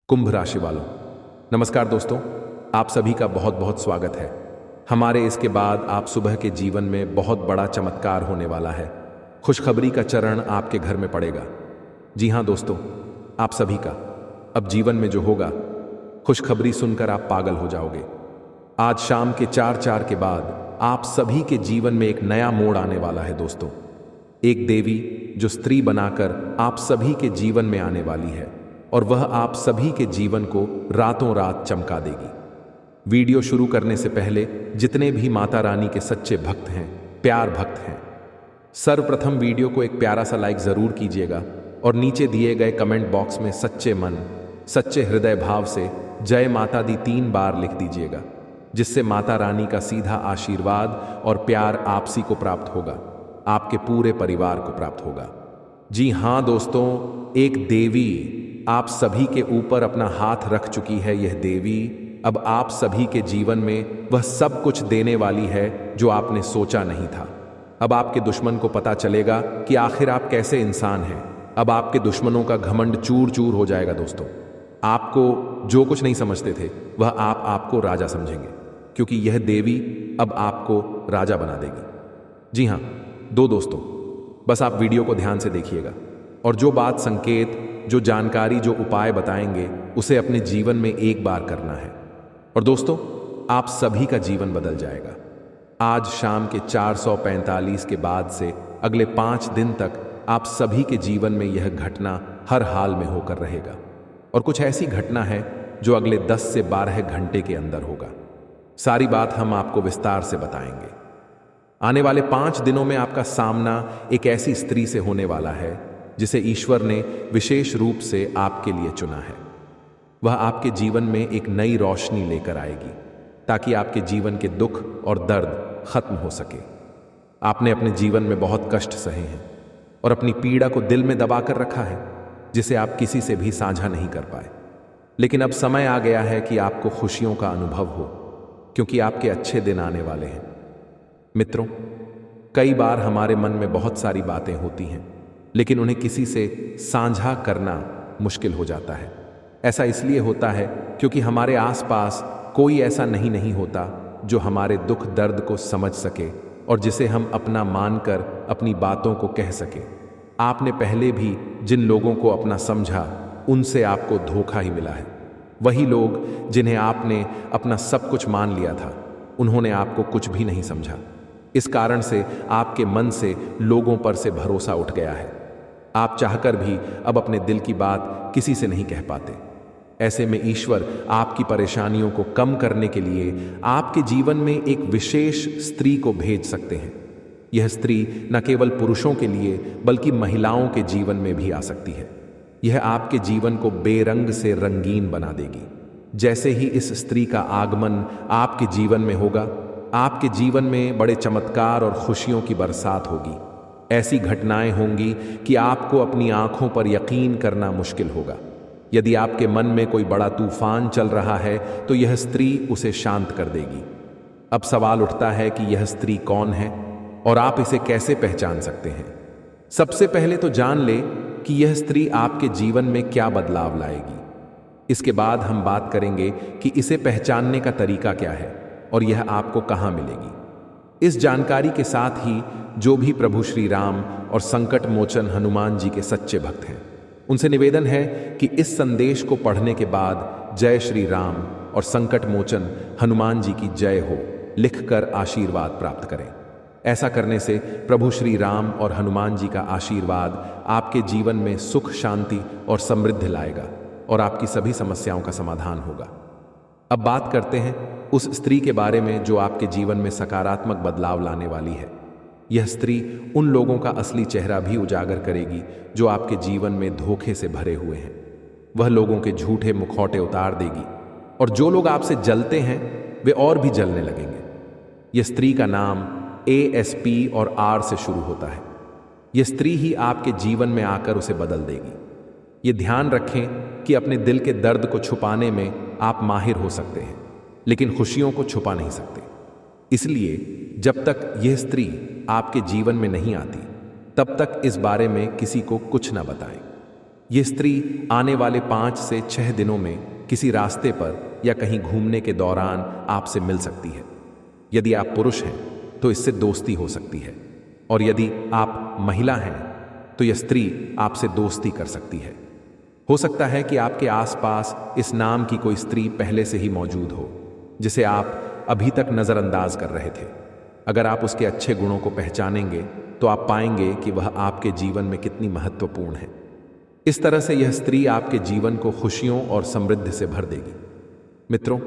कुंभ राशि वालों, नमस्कार दोस्तों। आप सभी का बहुत बहुत स्वागत है। हमारे इसके बाद आप सुबह के जीवन में बहुत बड़ा चमत्कार होने वाला है। खुशखबरी का चरण आपके घर में पड़ेगा। जी हाँ दोस्तों, आप सभी का अब जीवन में जो होगा, खुशखबरी सुनकर आप पागल हो जाओगे। आज शाम के 4 के बाद आप सभी के जीवन में एक नया मोड़ आने वाला है दोस्तों। एक देवी जो स्त्री बनाकर आप सभी के जीवन में आने वाली है और वह आप सभी के जीवन को रातों रात चमका देगी। वीडियो शुरू करने से पहले जितने भी माता रानी के सच्चे भक्त हैं, प्यार भक्त हैं, सर्वप्रथम वीडियो को एक प्यारा सा लाइक जरूर कीजिएगा और नीचे दिए गए कमेंट बॉक्स में सच्चे मन, सच्चे हृदय भाव से जय माता दी 3 बार लिख दीजिएगा, जिससे माता रानी का सीधा आशीर्वाद और प्यार आपसी को प्राप्त होगा, आपके पूरे परिवार को प्राप्त होगा। जी हाँ दोस्तों, एक देवी आप सभी के ऊपर अपना हाथ रख चुकी है। यह देवी अब आप सभी के जीवन में वह सब कुछ देने वाली है जो आपने सोचा नहीं था। अब आपके दुश्मन को पता चलेगा कि आखिर आप कैसे इंसान हैं। अब आपके दुश्मनों का घमंड चूर चूर हो जाएगा दोस्तों। आपको जो कुछ नहीं समझते थे वह आपको राजा समझेंगे, क्योंकि यह देवी अब आपको राजा बना देगी। जी हाँ दोस्तों, बस आप वीडियो को ध्यान से देखिएगा और जो बात, संकेत, जो जानकारी, जो उपाय बताएंगे उसे अपने जीवन में एक बार करना है और दोस्तों आप सभी का जीवन बदल जाएगा। आज शाम के 445 के बाद से अगले 5 दिन तक आप सभी के जीवन में यह घटना हर हाल में होकर रहेगा और कुछ ऐसी घटना है जो अगले 10 से 12 घंटे के अंदर होगा। सारी बात हम आपको विस्तार से बताएंगे। आने वाले 5 दिनों में आपका सामना एक ऐसी स्त्री से होने वाला है जिसे ईश्वर ने विशेष रूप से आपके लिए चुना है। वह आपके जीवन में एक नई रोशनी लेकर आएगी ताकि आपके जीवन के दुख और दर्द खत्म हो सके। आपने अपने जीवन में बहुत कष्ट सहे हैं और अपनी पीड़ा को दिल में दबा कर रखा है, जिसे आप किसी से भी साझा नहीं कर पाए। लेकिन अब समय आ गया है कि आपको खुशियों का अनुभव हो, क्योंकि आपके अच्छे दिन आने वाले हैं। मित्रों, कई बार हमारे मन में बहुत सारी बातें होती हैं, लेकिन उन्हें किसी से साझा करना मुश्किल हो जाता है। ऐसा इसलिए होता है क्योंकि हमारे आसपास कोई ऐसा नहीं होता जो हमारे दुख दर्द को समझ सके और जिसे हम अपना मानकर अपनी बातों को कह सके। आपने पहले भी जिन लोगों को अपना समझा, उनसे आपको धोखा ही मिला है। वही लोग जिन्हें आपने अपना सब कुछ मान लिया था, उन्होंने आपको कुछ भी नहीं समझा। इस कारण से आपके मन से लोगों पर से भरोसा उठ गया है। आप चाहकर भी अब अपने दिल की बात किसी से नहीं कह पाते। ऐसे में ईश्वर आपकी परेशानियों को कम करने के लिए आपके जीवन में एक विशेष स्त्री को भेज सकते हैं। यह स्त्री न केवल पुरुषों के लिए बल्कि महिलाओं के जीवन में भी आ सकती है। यह आपके जीवन को बेरंग से रंगीन बना देगी। जैसे ही इस स्त्री का आगमन आपके जीवन में होगा, आपके जीवन में बड़े चमत्कार और खुशियों की बरसात होगी। ऐसी घटनाएं होंगी कि आपको अपनी आंखों पर यकीन करना मुश्किल होगा। यदि आपके मन में कोई बड़ा तूफान चल रहा है तो यह स्त्री उसे शांत कर देगी। अब सवाल उठता है कि यह स्त्री कौन है और आप इसे कैसे पहचान सकते हैं। सबसे पहले तो जान ले कि यह स्त्री आपके जीवन में क्या बदलाव लाएगी। इसके बाद हम बात करेंगे कि इसे पहचानने का तरीका क्या है और यह आपको कहां मिलेगी। इस जानकारी के साथ ही जो भी प्रभु श्री राम और संकट मोचन हनुमान जी के सच्चे भक्त हैं, उनसे निवेदन है कि इस संदेश को पढ़ने के बाद जय श्री राम और संकट मोचन हनुमान जी की जय हो लिखकर आशीर्वाद प्राप्त करें। ऐसा करने से प्रभु श्री राम और हनुमान जी का आशीर्वाद आपके जीवन में सुख, शांति और समृद्धि लाएगा और आपकी सभी समस्याओं का समाधान होगा। अब बात करते हैं उस स्त्री के बारे में जो आपके जीवन में सकारात्मक बदलाव लाने वाली है। यह स्त्री उन लोगों का असली चेहरा भी उजागर करेगी जो आपके जीवन में धोखे से भरे हुए हैं। वह लोगों के झूठे मुखौटे उतार देगी और जो लोग आपसे जलते हैं वे और भी जलने लगेंगे। यह स्त्री का नाम ASP और R से शुरू होता है। यह स्त्री ही आपके जीवन में आकर उसे बदल देगी। ये ध्यान रखें कि अपने दिल के दर्द को छुपाने में आप माहिर हो सकते हैं, लेकिन खुशियों को छुपा नहीं सकते। इसलिए जब तक यह स्त्री आपके जीवन में नहीं आती, तब तक इस बारे में किसी को कुछ ना बताएं। ये स्त्री आने वाले 5 से 6 दिनों में किसी रास्ते पर या कहीं घूमने के दौरान आपसे मिल सकती है। यदि आप पुरुष हैं तो इससे दोस्ती हो सकती है, और यदि आप महिला हैं तो यह स्त्री आपसे दोस्ती कर सकती है। हो सकता है कि आपके आसपास इस नाम की कोई स्त्री पहले से ही मौजूद हो, जिसे आप अभी तक नज़रअंदाज कर रहे थे। अगर आप उसके अच्छे गुणों को पहचानेंगे तो आप पाएंगे कि वह आपके जीवन में कितनी महत्वपूर्ण है। इस तरह से यह स्त्री आपके जीवन को खुशियों और समृद्धि से भर देगी। मित्रों,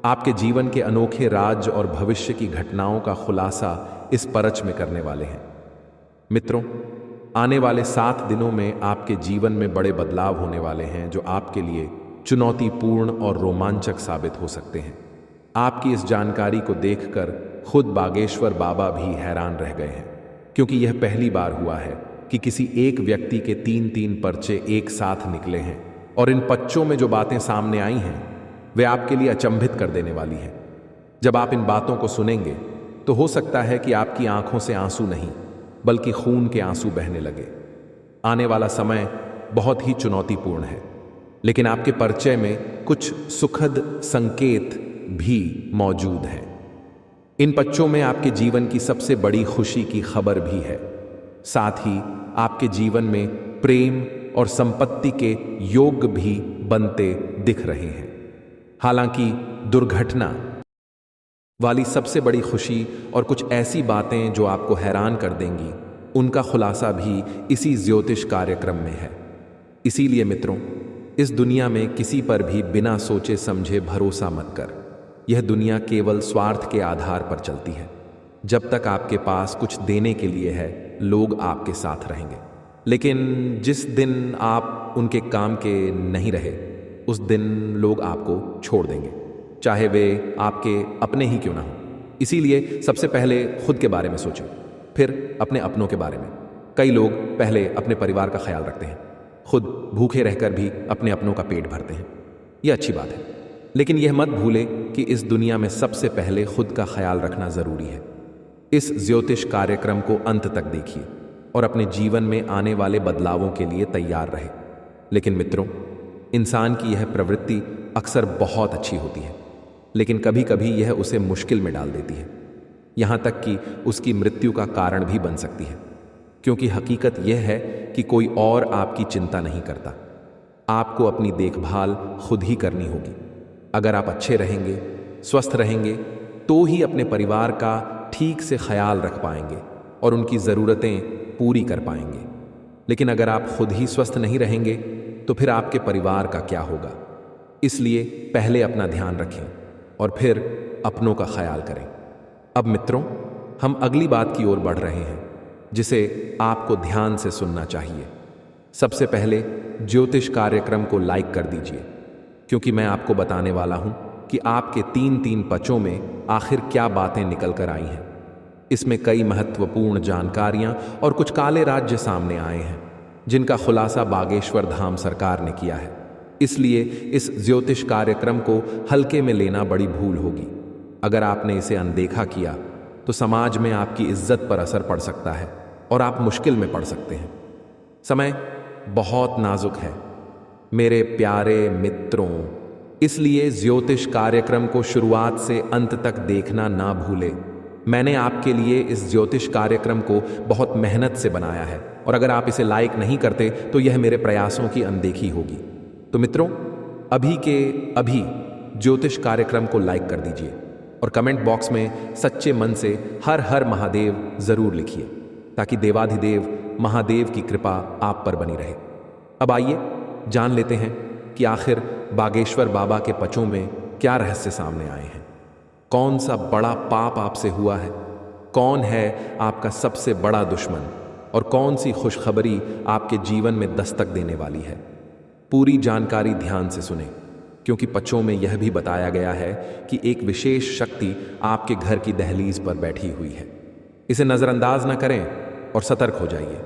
आपके जीवन के अनोखे राज और भविष्य की घटनाओं का खुलासा इस परच में करने वाले हैं। मित्रों, आने वाले 7 दिनों में आपके जीवन में बड़े बदलाव होने वाले हैं, जो आपके लिए चुनौतीपूर्ण और रोमांचक साबित हो सकते हैं। आपकी इस जानकारी को देखकर खुद बागेश्वर बाबा भी हैरान रह गए हैं, क्योंकि यह पहली बार हुआ है कि किसी एक व्यक्ति के 3-3 पर्चे एक साथ निकले हैं, और इन पच्चों में जो बातें सामने आई हैं वे आपके लिए अचंभित कर देने वाली हैं। जब आप इन बातों को सुनेंगे तो हो सकता है कि आपकी आंखों से आंसू नहीं बल्कि खून के आंसू बहने लगे। आने वाला समय बहुत ही चुनौतीपूर्ण है, लेकिन आपके परिचय में कुछ सुखद संकेत भी मौजूद हैं। इन पच्चों में आपके जीवन की सबसे बड़ी खुशी की खबर भी है। साथ ही आपके जीवन में प्रेम और संपत्ति के योग भी बनते दिख रहे हैं। हालांकि दुर्घटना वाली सबसे बड़ी खुशी और कुछ ऐसी बातें जो आपको हैरान कर देंगी, उनका खुलासा भी इसी ज्योतिष कार्यक्रम में है। इसीलिए मित्रों, इस दुनिया में किसी पर भी बिना सोचे समझे भरोसा मत कर। यह दुनिया केवल स्वार्थ के आधार पर चलती है। जब तक आपके पास कुछ देने के लिए है, लोग आपके साथ रहेंगे, लेकिन जिस दिन आप उनके काम के नहीं रहे, उस दिन लोग आपको छोड़ देंगे, चाहे वे आपके अपने ही क्यों ना हो। इसीलिए सबसे पहले खुद के बारे में सोचो, फिर अपने अपनों के बारे में। कई लोग पहले अपने परिवार का ख्याल रखते हैं, खुद भूखे रहकर भी अपने अपनों का पेट भरते हैं। यह अच्छी बात है, लेकिन यह मत भूले कि इस दुनिया में सबसे पहले खुद का ख्याल रखना जरूरी है। इस ज्योतिष कार्यक्रम को अंत तक देखिए और अपने जीवन में आने वाले बदलावों के लिए तैयार रहे। लेकिन मित्रों, इंसान की यह प्रवृत्ति अक्सर बहुत अच्छी होती है, लेकिन कभी कभी यह उसे मुश्किल में डाल देती है, यहाँ तक कि उसकी मृत्यु का कारण भी बन सकती है। क्योंकि हकीकत यह है कि कोई और आपकी चिंता नहीं करता। आपको अपनी देखभाल खुद ही करनी होगी। अगर आप अच्छे रहेंगे, स्वस्थ रहेंगे, तो ही अपने परिवार का ठीक से ख्याल रख पाएंगे और उनकी ज़रूरतें पूरी कर पाएंगे। लेकिन अगर आप खुद ही स्वस्थ नहीं रहेंगे तो फिर आपके परिवार का क्या होगा। इसलिए पहले अपना ध्यान रखें और फिर अपनों का ख्याल करें। अब मित्रों, हम अगली बात की ओर बढ़ रहे हैं, जिसे आपको ध्यान से सुनना चाहिए। सबसे पहले ज्योतिष कार्यक्रम को लाइक कर दीजिए, क्योंकि मैं आपको बताने वाला हूं कि आपके 3-3 पचों में आखिर क्या बातें निकल कर आई हैं। इसमें कई महत्वपूर्ण जानकारियां और कुछ काले राज्य सामने आए हैं, जिनका खुलासा बागेश्वर धाम सरकार ने किया है। इसलिए इस ज्योतिष कार्यक्रम को हल्के में लेना बड़ी भूल होगी। अगर आपने इसे अनदेखा किया तो समाज में आपकी इज्जत पर असर पड़ सकता है और आप मुश्किल में पड़ सकते हैं। समय बहुत नाजुक है मेरे प्यारे मित्रों, इसलिए ज्योतिष कार्यक्रम को शुरुआत से अंत तक देखना ना भूले। मैंने आपके लिए इस ज्योतिष कार्यक्रम को बहुत मेहनत से बनाया है, और अगर आप इसे लाइक नहीं करते तो यह मेरे प्रयासों की अनदेखी होगी। तो मित्रों, अभी के अभी ज्योतिष कार्यक्रम को लाइक कर दीजिए और कमेंट बॉक्स में सच्चे मन से हर हर महादेव जरूर लिखिए, ताकि देवाधिदेव महादेव की कृपा आप पर बनी रहे। अब आइए जान लेते हैं कि आखिर बागेश्वर बाबा के पचों में क्या रहस्य सामने आए हैं। कौन सा बड़ा पाप आपसे हुआ है, कौन है आपका सबसे बड़ा दुश्मन, और कौन सी खुशखबरी आपके जीवन में दस्तक देने वाली है। पूरी जानकारी ध्यान से सुने, क्योंकि पचों में यह भी बताया गया है कि एक विशेष शक्ति आपके घर की दहलीज पर बैठी हुई है। इसे नज़रअंदाज न करें और सतर्क हो जाइए।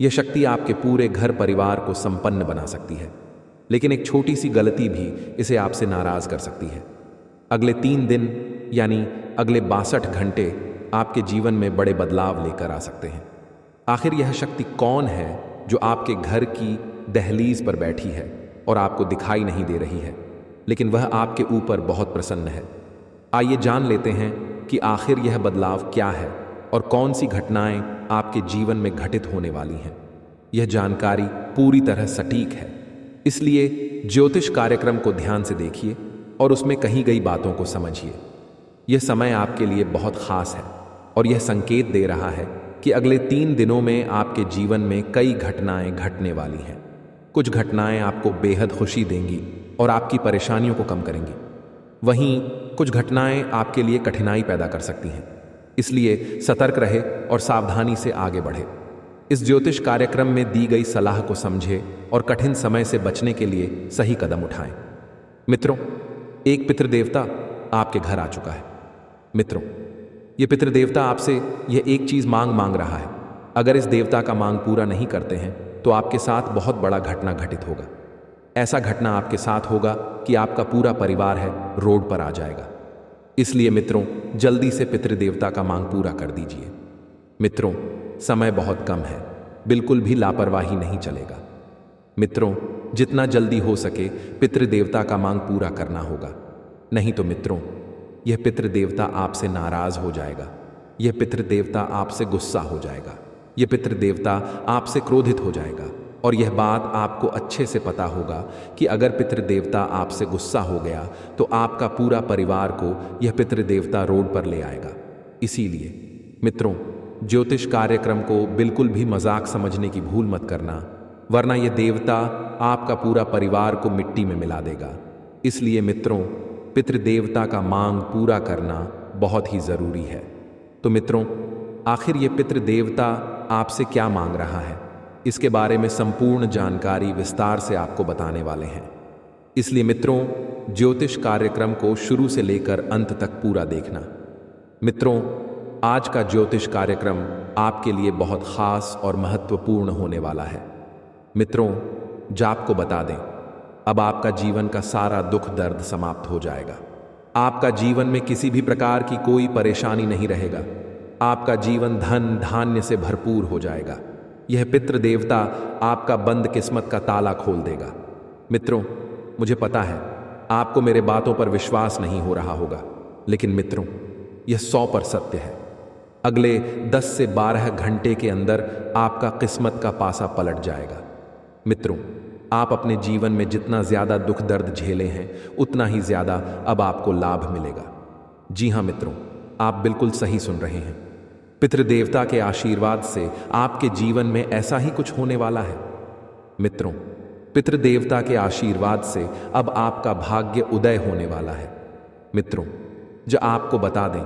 यह शक्ति आपके पूरे घर परिवार को संपन्न बना सकती है, लेकिन एक छोटी सी गलती भी इसे आपसे नाराज कर सकती है। अगले 3 दिन यानी अगले 62 घंटे आपके जीवन में बड़े बदलाव लेकर आ सकते हैं। आखिर यह शक्ति कौन है जो आपके घर की दहलीज पर बैठी है और आपको दिखाई नहीं दे रही है, लेकिन वह आपके ऊपर बहुत प्रसन्न है। आइए जान लेते हैं कि आखिर यह बदलाव क्या है और कौन सी घटनाएं आपके जीवन में घटित होने वाली हैं। यह जानकारी पूरी तरह सटीक है, इसलिए ज्योतिष कार्यक्रम को ध्यान से देखिए और उसमें कही गई बातों को समझिए। यह समय आपके लिए बहुत खास है और यह संकेत दे रहा है कि अगले 3 दिनों में आपके जीवन में कई घटनाएं घटने वाली हैं। कुछ घटनाएं आपको बेहद खुशी देंगी और आपकी परेशानियों को कम करेंगी। वहीं कुछ घटनाएं आपके लिए कठिनाई पैदा कर सकती हैं, इसलिए सतर्क रहे और सावधानी से आगे बढ़े। इस ज्योतिष कार्यक्रम में दी गई सलाह को समझे और कठिन समय से बचने के लिए सही कदम उठाएं। मित्रों, एक पितृदेवता आपके घर आ चुका है। मित्रों, यह पितृदेवता आपसे यह एक चीज मांग रहा है। अगर इस देवता का मांग पूरा नहीं करते हैं तो आपके साथ बहुत बड़ा घटना घटित होगा। ऐसा घटना आपके साथ होगा कि आपका पूरा परिवार है रोड पर आ जाएगा। इसलिए मित्रों, जल्दी से पितृदेवता का मांग पूरा कर दीजिए। मित्रों, समय बहुत कम है, बिल्कुल भी लापरवाही नहीं चलेगा। मित्रों, जितना जल्दी हो सके पितृदेवता का मांग पूरा करना होगा, नहीं तो मित्रों यह पितृदेवता आपसे नाराज हो जाएगा। यह पितृदेवता आपसे गुस्सा हो जाएगा। यह पितृदेवता आपसे क्रोधित हो जाएगा। और यह बात आपको अच्छे से पता होगा कि अगर पितृदेवता आपसे गुस्सा हो गया तो आपका पूरा परिवार को यह पितृदेवता रोड पर ले आएगा। इसीलिए मित्रों, ज्योतिष कार्यक्रम को बिल्कुल भी मजाक समझने की भूल मत करना, वरना यह देवता आपका पूरा परिवार को मिट्टी में मिला देगा। इसलिए मित्रों, पितृदेवता का मांग पूरा करना बहुत ही जरूरी है। तो मित्रों, आखिर ये पितृदेवता आपसे क्या मांग रहा है, इसके बारे में संपूर्ण जानकारी विस्तार से आपको बताने वाले हैं। इसलिए मित्रों, ज्योतिष कार्यक्रम को शुरू से लेकर अंत तक पूरा देखना। मित्रों, आज का ज्योतिष कार्यक्रम आपके लिए बहुत खास और महत्वपूर्ण होने वाला है। मित्रों, जाप को बता दें, अब आपका जीवन का सारा दुख दर्द समाप्त हो जाएगा। आपका जीवन में किसी भी प्रकार की कोई परेशानी नहीं रहेगा। आपका जीवन धन धान्य से भरपूर हो जाएगा। यह पितृदेवता आपका बंद किस्मत का ताला खोल देगा। मित्रों, मुझे पता है आपको मेरे बातों पर विश्वास नहीं हो रहा होगा, लेकिन मित्रों यह 100% सत्य है। अगले 10 से 12 घंटे के अंदर आपका किस्मत का पासा पलट जाएगा। मित्रों, आप अपने जीवन में जितना ज्यादा दुख दर्द झेले हैं उतना ही ज्यादा अब आपको लाभ मिलेगा। जी हाँ मित्रों, आप बिल्कुल सही सुन रहे हैं। पितृदेवता के आशीर्वाद से आपके जीवन में ऐसा ही कुछ होने वाला है। मित्रों, पितृदेवता के आशीर्वाद से अब आपका भाग्य उदय होने वाला है। मित्रों, जो आपको बता दें,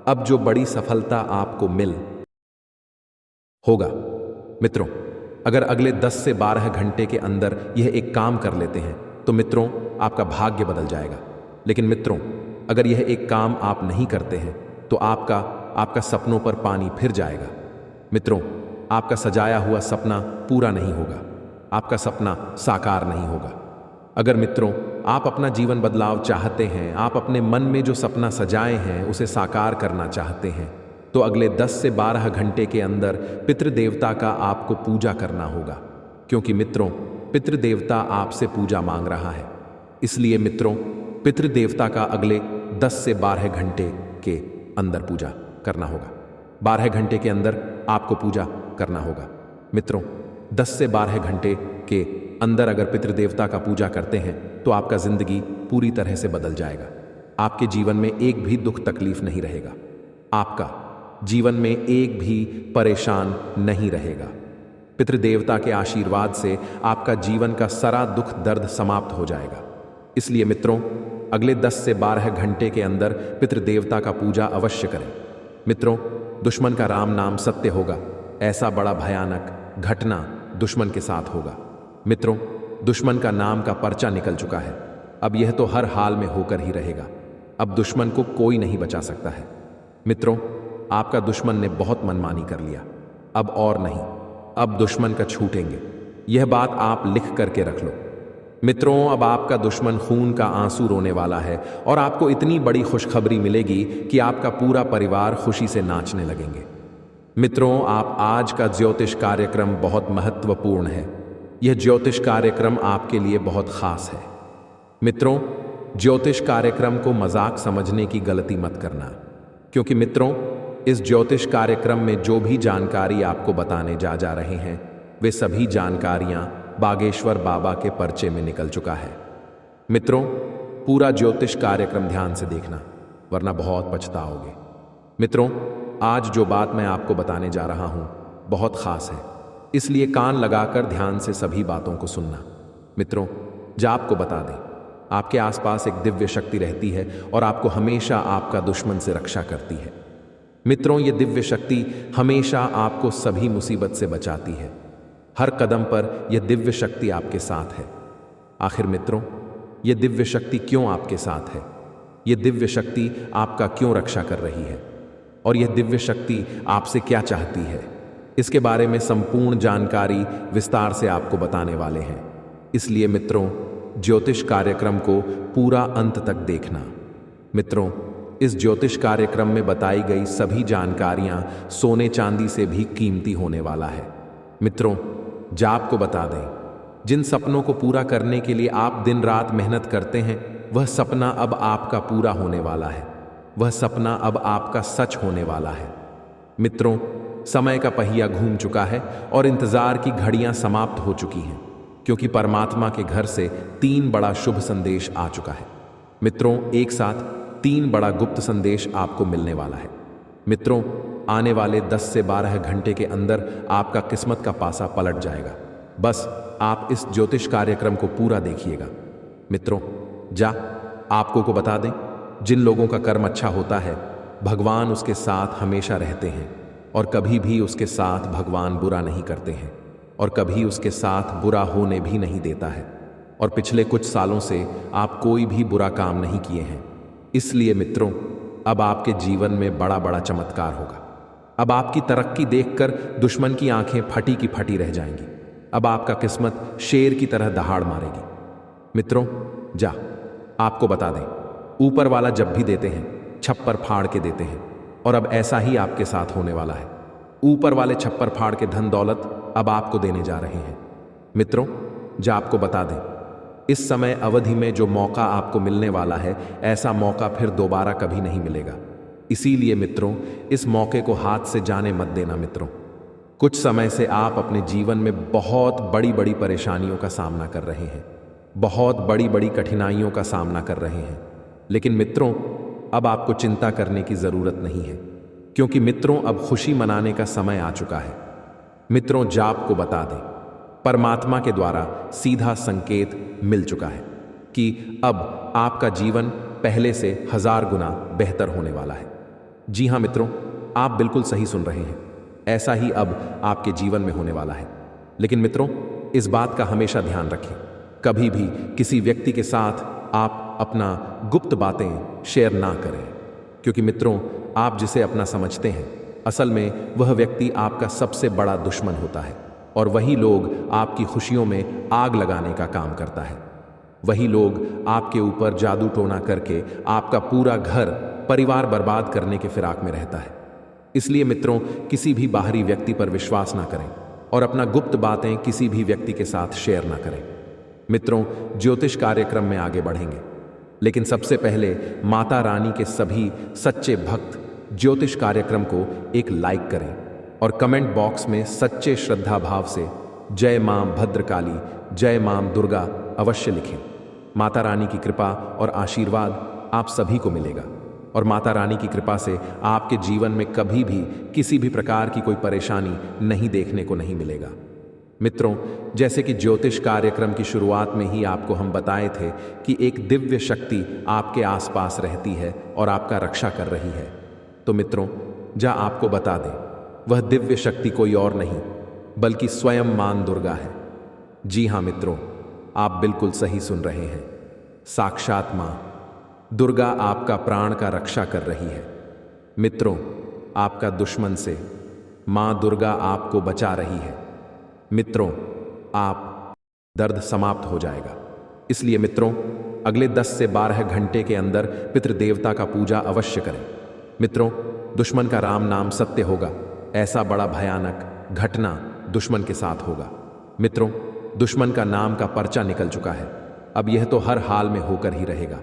अब जो बड़ी सफलता आपको मिल होगा। मित्रों, अगर अगले 10 से 12 घंटे के अंदर यह एक काम कर लेते हैं तो मित्रों आपका भाग्य बदल जाएगा। लेकिन मित्रों, अगर यह एक काम आप नहीं करते हैं तो आपका सपनों पर पानी फिर जाएगा। मित्रों, आपका सजाया हुआ सपना पूरा नहीं होगा, आपका सपना साकार नहीं होगा। अगर मित्रों आप अपना जीवन बदलाव चाहते हैं, आप अपने मन में जो सपना सजाए हैं उसे साकार करना चाहते हैं, तो अगले 10 से 12 घंटे के अंदर पितृदेवता का आपको पूजा करना होगा। क्योंकि मित्रों, पितृदेवता आपसे पूजा मांग रहा है। इसलिए मित्रों, पितृदेवता का अगले 10 से 12 घंटे के अंदर पूजा करना होगा। 12 घंटे के अंदर आपको पूजा करना होगा। मित्रों, 10 से 12 घंटे के अंदर अगर पितृदेवता का पूजा करते हैं तो आपका जिंदगी पूरी तरह से बदल जाएगा। आपके जीवन में एक भी दुख तकलीफ नहीं रहेगा। आपका जीवन में एक भी परेशान नहीं रहेगा। पितृदेवता के आशीर्वाद से आपका जीवन का सारा दुख दर्द समाप्त हो जाएगा। इसलिए मित्रों, अगले 10 से 12 घंटे के अंदर पितृदेवता का पूजा अवश्य करें। मित्रों, दुश्मन का राम नाम सत्य होगा। ऐसा बड़ा भयानक घटना दुश्मन के साथ होगा। मित्रों, दुश्मन का नाम का पर्चा निकल चुका है। अब यह तो हर हाल में होकर ही रहेगा। अब दुश्मन को कोई नहीं बचा सकता है। मित्रों, आपका दुश्मन ने बहुत मनमानी कर लिया। अब और नहीं, अब दुश्मन का छूटेंगे। यह बात आप लिख करके रख लो। मित्रों, अब आपका दुश्मन खून का आंसू रोने वाला है और आपको इतनी बड़ी खुशखबरी मिलेगी कि आपका पूरा परिवार खुशी से नाचने लगेंगे। मित्रों, आप आज का ज्योतिष कार्यक्रम बहुत महत्वपूर्ण है। यह ज्योतिष कार्यक्रम आपके लिए बहुत खास है। मित्रों, ज्योतिष कार्यक्रम को मजाक समझने की गलती मत करना, क्योंकि मित्रों, इस ज्योतिष कार्यक्रम में जो भी जानकारी आपको बताने जा रहे हैं, वे सभी जानकारियां बागेश्वर बाबा के पर्चे में निकल चुका है। मित्रों, पूरा ज्योतिष कार्यक्रम ध्यान से देखना, वरना बहुत पछताओगे। मित्रों, आज जो बात मैं आपको बताने जा रहा हूं बहुत खास है, इसलिए कान लगाकर ध्यान से सभी बातों को सुनना। मित्रों, जाप को बता दें, आपके आसपास एक दिव्य शक्ति रहती है और आपको हमेशा आपका दुश्मन से रक्षा करती है। मित्रों, ये दिव्य शक्ति हमेशा आपको सभी मुसीबत से बचाती है। हर कदम पर यह दिव्य शक्ति आपके साथ है। आखिर मित्रों, यह दिव्य शक्ति क्यों आपके साथ है? यह दिव्य शक्ति आपका क्यों रक्षा कर रही है? और यह दिव्य शक्ति आपसे क्या चाहती है? इसके बारे में संपूर्ण जानकारी विस्तार से आपको बताने वाले हैं। इसलिए मित्रों, ज्योतिष कार्यक्रम को पूरा अंत तक देखना। मित्रों, इस ज्योतिष कार्यक्रम में बताई गई सभी जानकारियां सोने चांदी से भी कीमती होने वाला है। मित्रों, जाप को बता दें, जिन सपनों को पूरा करने के लिए आप दिन रात मेहनत करते हैं, वह सपना अब आपका पूरा होने वाला है। वह सपना अब आपका सच होने वाला है। मित्रों, समय का पहिया घूम चुका है और इंतजार की घड़ियां समाप्त हो चुकी हैं, क्योंकि परमात्मा के घर से 3 बड़ा शुभ संदेश आ चुका है। मित्रों, एक साथ 3 बड़ा गुप्त संदेश आपको मिलने वाला है। मित्रों, आने वाले 10 से 12 घंटे के अंदर आपका किस्मत का पासा पलट जाएगा। बस आप इस ज्योतिष कार्यक्रम को पूरा देखिएगा। मित्रों, आपको को बता दें, जिन लोगों का कर्म अच्छा होता है, भगवान उसके साथ हमेशा रहते हैं और कभी भी उसके साथ भगवान बुरा नहीं करते हैं और कभी उसके साथ बुरा होने भी नहीं देता है। और पिछले कुछ सालों से आप कोई भी बुरा काम नहीं किए हैं। इसलिए मित्रों, अब आपके जीवन में बड़ा बड़ा चमत्कार होगा। अब आपकी तरक्की देखकर दुश्मन की आंखें फटी की फटी रह जाएंगी। अब आपका किस्मत शेर की तरह दहाड़ मारेगी। मित्रों, आपको बता दें, ऊपर वाला जब भी देते हैं, छप्पर फाड़ के देते हैं, और अब ऐसा ही आपके साथ होने वाला है। ऊपर वाले छप्पर फाड़ के धन दौलत अब आपको देने जा रहे हैं। मित्रों, आपको बता दें, इस समय अवधि में जो मौका आपको मिलने वाला है, ऐसा मौका फिर दोबारा कभी नहीं मिलेगा। इसीलिए मित्रों, इस मौके को हाथ से जाने मत देना। मित्रों, कुछ समय से आप अपने जीवन में बहुत बड़ी बड़ी परेशानियों का सामना कर रहे हैं, बहुत बड़ी बड़ी कठिनाइयों का सामना कर रहे हैं। लेकिन मित्रों, अब आपको चिंता करने की जरूरत नहीं है, क्योंकि मित्रों, अब खुशी मनाने का समय आ चुका है। मित्रों, जाप को बता दें, परमात्मा के द्वारा सीधा संकेत मिल चुका है कि अब आपका जीवन पहले से 1000 गुना बेहतर होने वाला है। जी हां मित्रों, आप बिल्कुल सही सुन रहे हैं। ऐसा ही अब आपके जीवन में होने वाला है। लेकिन मित्रों, इस बात का हमेशा ध्यान रखें, कभी भी किसी व्यक्ति के साथ आप अपना गुप्त बातें शेयर ना करें, क्योंकि मित्रों, आप जिसे अपना समझते हैं, असल में वह व्यक्ति आपका सबसे बड़ा दुश्मन होता है। और वही लोग आपकी खुशियों में आग लगाने का काम करता है। वही लोग आपके ऊपर जादू टोना करके आपका पूरा घर परिवार बर्बाद करने के फिराक में रहता है। इसलिए मित्रों, किसी भी बाहरी व्यक्ति पर विश्वास ना करें और अपना गुप्त बातें किसी भी व्यक्ति के साथ शेयर ना करें। मित्रों, ज्योतिष कार्यक्रम में आगे बढ़ेंगे, लेकिन सबसे पहले माता रानी के सभी सच्चे भक्त ज्योतिष कार्यक्रम को एक लाइक करें और कमेंट बॉक्स में सच्चे श्रद्धा भाव से जय मां भद्रकाली, जय मां दुर्गा अवश्य लिखें। माता रानी की कृपा और आशीर्वाद आप सभी को मिलेगा और माता रानी की कृपा से आपके जीवन में कभी भी किसी भी प्रकार की कोई परेशानी नहीं देखने को नहीं मिलेगा। मित्रों, जैसे कि ज्योतिष कार्यक्रम की शुरुआत में ही आपको हम बताए थे कि एक दिव्य शक्ति आपके आसपास रहती है और आपका रक्षा कर रही है, तो मित्रों, आपको बता दें, वह दिव्य शक्ति कोई और नहीं बल्कि स्वयं मां दुर्गा है। जी हां मित्रों, आप बिल्कुल सही सुन रहे हैं। साक्षात मां दुर्गा आपका प्राण का रक्षा कर रही है। मित्रों, आपका दुश्मन से मां दुर्गा आपको बचा रही है। मित्रों, आप दर्द समाप्त हो जाएगा। इसलिए मित्रों, अगले 10 से 12 घंटे के अंदर पितृदेवता का पूजा अवश्य करें। मित्रों, दुश्मन का राम नाम सत्य होगा। ऐसा बड़ा भयानक घटना दुश्मन के साथ होगा। मित्रों, दुश्मन का नाम का पर्चा निकल चुका है। अब यह तो हर हाल में होकर ही रहेगा।